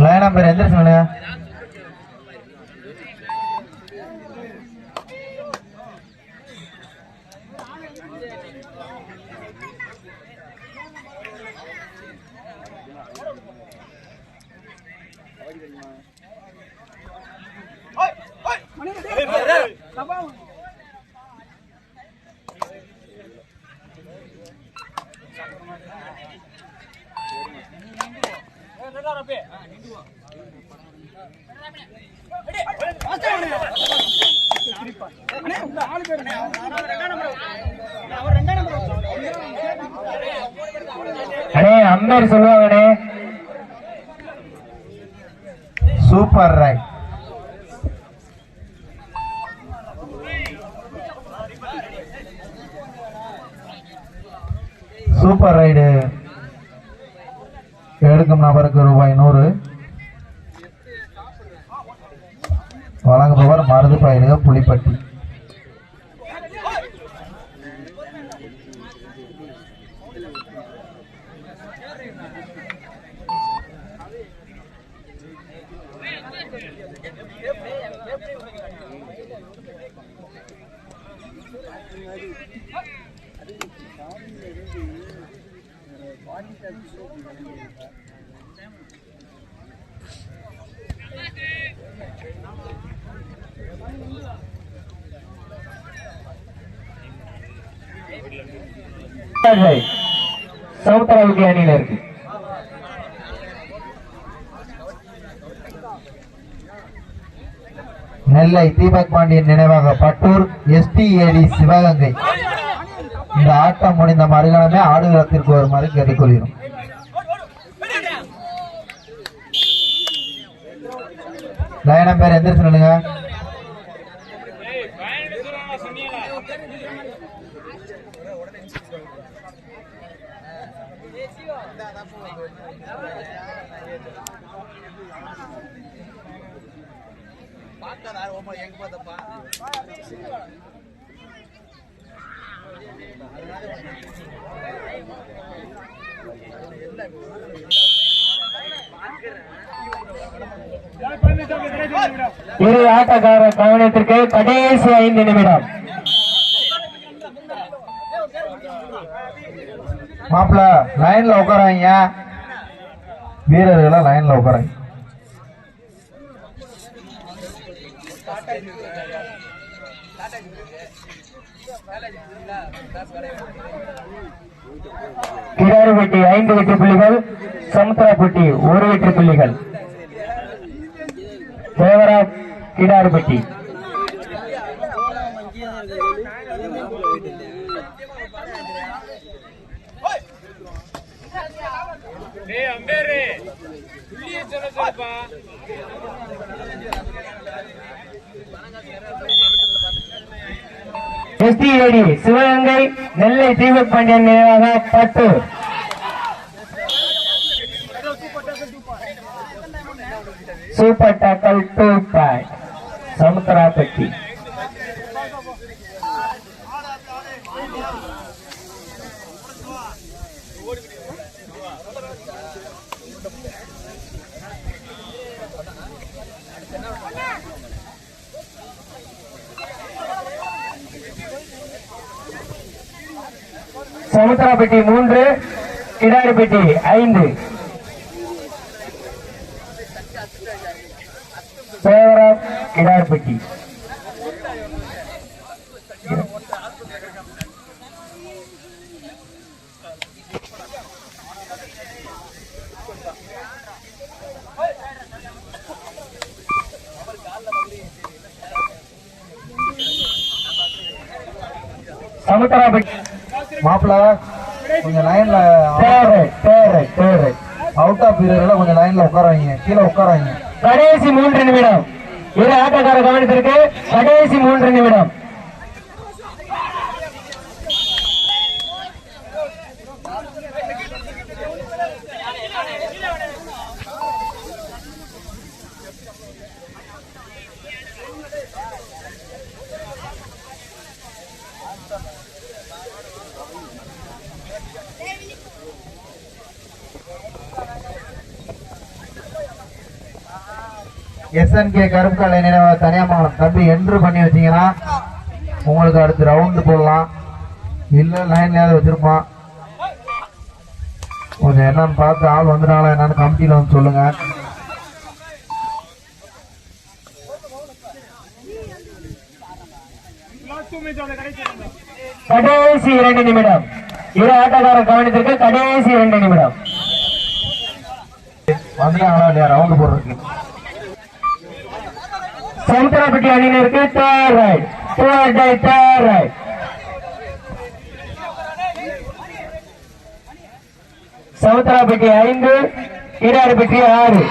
Line number எந்த சொல்லுங்க. அண்ணே அம்பேர் சொல்லுவாங்கண்ணே. Super right. Super right. எடுக்கும் நபருக்கு ரூபாய் 100. வழங்குபவர் மருது பயிலுக புலிப்பட்டி. சவுத்தரவுக்கு அணியில இருக்கு. நெல்லை தீபக் பாண்டியன் நினைவாக பட்டூர் STAD சிவகங்கை. இந்த ஆட்டம் முடிந்த மறுகணமே ஆடுகளத்திற்கு வருமாறு கேட்டுக்கொள்கிறோம். லைன் நம்பர் எந்த சொல்லுங்க. இரு ஆட்டக்கார கவனத்திற்கு கடைசி 5 நிமிடம். மாப்பிள்ள லைன்ல உட்காராங்க. வீரர்களை லைன்ல உட்காராங்க. கிடாரிப்பட்டி 5 வெற்றி புள்ளிகள், சமுத்திரப்பட்டி 1 வெற்றி புள்ளிகள். தேவராஜ் கிடாரிப்பட்டி. STAD சிவகங்கை நெல்லை தீபக் பாண்டியன் நினைவாக Pattur. Super tackle 2 point Samuthirapatti. Samuthirapatti 3, Kidaripatti 5. Devaraj Kidaripatti. Samuthirapatti மாப்பிள்ள கொஞ்சம் லைன்ல அவுட் ஆஃப் பீரியட்ல கொஞ்சம் லைன்ல உட்காராங்க, கீழே உட்காராங்க. கடைசி 3 நிமிடம். இரு ஆட்டக்கார கவனத்திற்கு கடைசி 3 நிமிடம். SNK கருப்புக்கலை நினைவாக தனியாமங்கலம் தம்பி என்ட்ரு பண்ணி வச்சீங்கன்னா உங்களுக்கு அடுத்து ரவுண்டு போடலாம். இல்லை லைன்லயாவது வச்சிருப்பான். கொஞ்சம் என்னன்னு பார்த்து ஆள் வந்துட்டாங்களா என்னன்னு கமிட்டியில வந்து சொல்லுங்க. கடைசி 2 நிமிடம். இரு ஆட்டக்காரர் கவனத்திற்கு கடைசி 2 நிமிடம். வந்துட்டாங்களா இல்லையா ரவுண்டு போடுறதுக்கு? சமுத்திரப்பட்டி அணியினருக்கு தேர்ட் ரைட். சமுத்திரப்பட்டி 5, இடாரிப்பட்டி 6.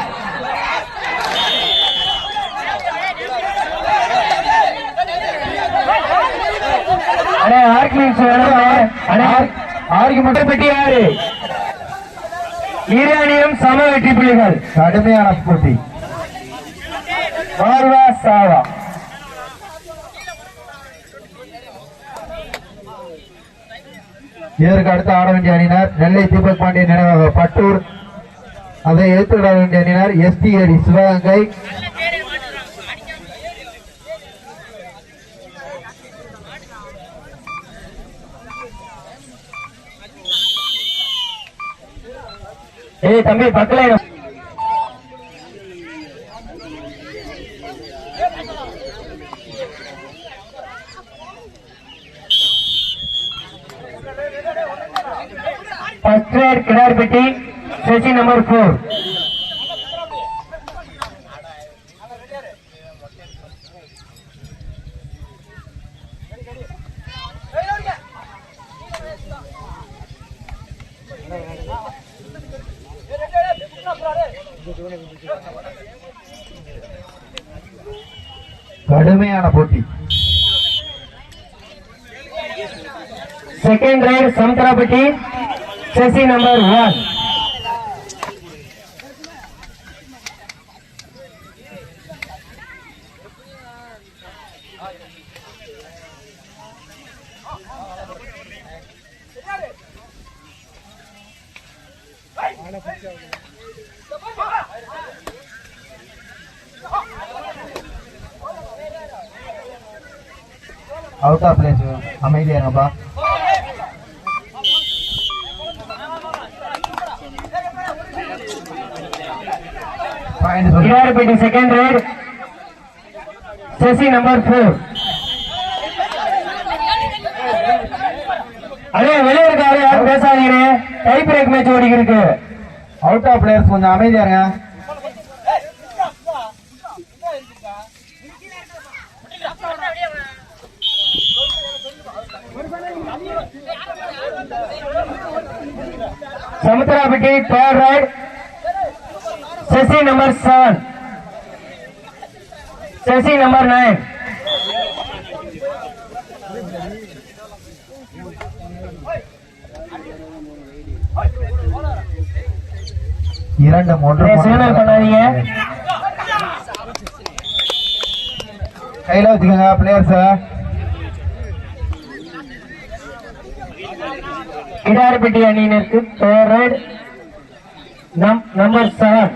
ஆர்குமெண்ட்பட்டி 6. இரு அணியும் சம வெற்றி புள்ளிகள். கடுமையான போட்டி. வாழ்வா சாவா. இதற்கு அடுத்து ஆட வேண்டிய அணியினர் நெல்லை தீபக் பாண்டியன் நினைவாக பட்டூர். அதை எதிர்த்து ஆட வேண்டிய அணியினர் STAD சிவகங்கை. ஏய் தம்பி பக்கல फर्स्ट रेड किडारपेटी सेसी नंबर 4. கடுமையான போட்டி. सेकंड रेड समतरापट्टी सेसी नंबर 1. அவுட் ஆஃப் பிளேஸ் அமைதியாங்கப்பா. किडारपेटी सेकंड रेड सेसी नंबर 4. अरे வெளிய இருக்காரு யாரும் பேசாதீங்க. டை பிரேக் மேட்ச் ஓடிக்கிட்டு இருக்கு. அவுட் ஆஃப் பிளேயர்ஸ் கொஞ்சம் அமைதியாங்க. समुद्रापट्टी थर्ड राइड सेसी नंबर 7. सेसी नंबर 9. இரண்டு மூன்று சிக்னல் பண்ணாதீங்க. கையில வச்சுக்கோங்க பிளேயர்ஸ். किडारपेटी अணியினருக்கு third raid number 7.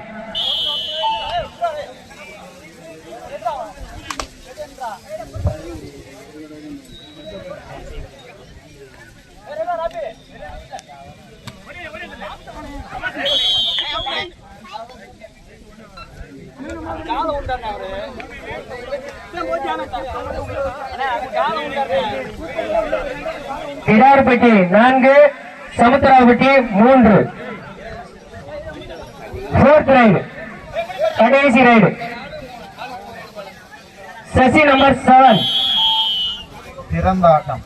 Kidarapetti 4, Samudrapatti 3. Fourth raid कடைசி राइड सेसी नंबर 7. திறந்த ஆட்டம்.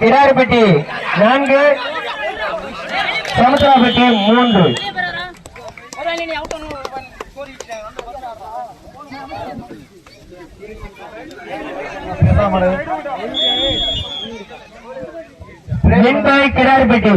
किडारपेटी 4, समुद्रापट्टी 3. Win bye किडारपेटी.